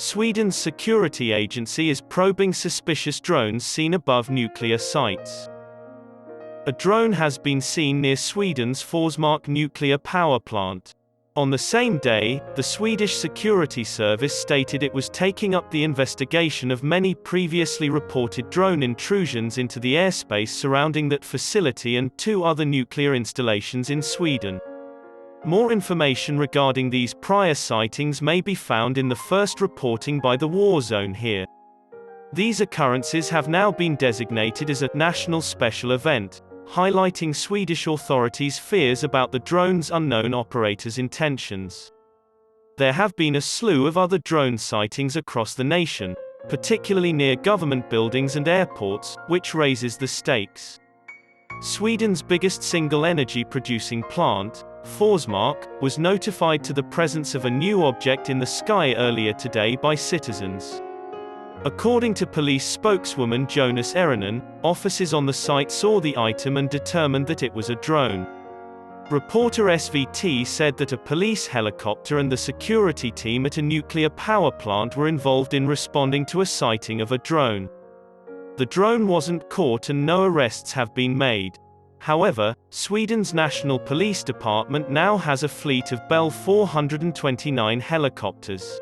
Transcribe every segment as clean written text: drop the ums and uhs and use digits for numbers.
Sweden's security agency is probing suspicious drones seen above nuclear sites. A drone has been seen near Sweden's Forsmark nuclear power plant. On the same day, the Swedish Security Service stated it was taking up the investigation of many previously reported drone intrusions into the airspace surrounding that facility and 2 other nuclear installations in Sweden. More information regarding these prior sightings may be found in the first reporting by the War Zone here. These occurrences have now been designated as a national special event, highlighting Swedish authorities' fears about the drone's unknown operator's intentions. There have been a slew of other drone sightings across the nation, particularly near government buildings and airports, which raises the stakes. Sweden's biggest single energy-producing plant, Forsmark, was notified to the presence of a new object in the sky earlier today by citizens. According to police spokeswoman Jonas Eronen, officers on the site saw the item and determined that it was a drone. Reporter SVT said that a police helicopter and the security team at a nuclear power plant were involved in responding to a sighting of a drone. The drone wasn't caught and no arrests have been made. However, Sweden's National Police Department now has a fleet of Bell 429 helicopters.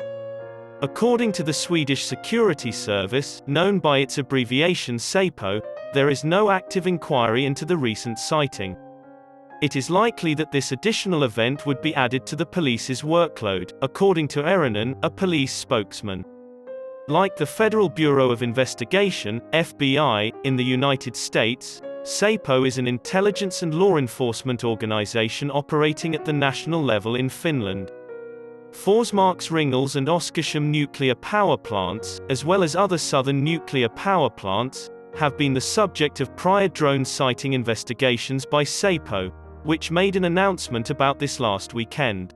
According to the Swedish Security Service, known by its abbreviation SAPO, there is no active inquiry into the recent sighting. It is likely that this additional event would be added to the police's workload, according to Eronen, a police spokesman. Like the Federal Bureau of Investigation, FBI, in the United States, SAPO is an intelligence and law enforcement organization operating at the national level in Finland. Forsmark's Ringhals and Oskarshamn nuclear power plants, as well as other southern nuclear power plants, have been the subject of prior drone sighting investigations by SAPO, which made an announcement about this last weekend.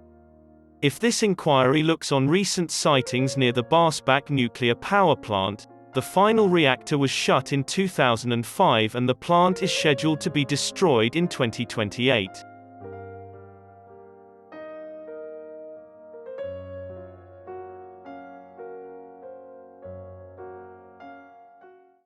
If this inquiry looks on recent sightings near the Barsebäck nuclear power plant, the final reactor was shut in 2005 and the plant is scheduled to be destroyed in 2028.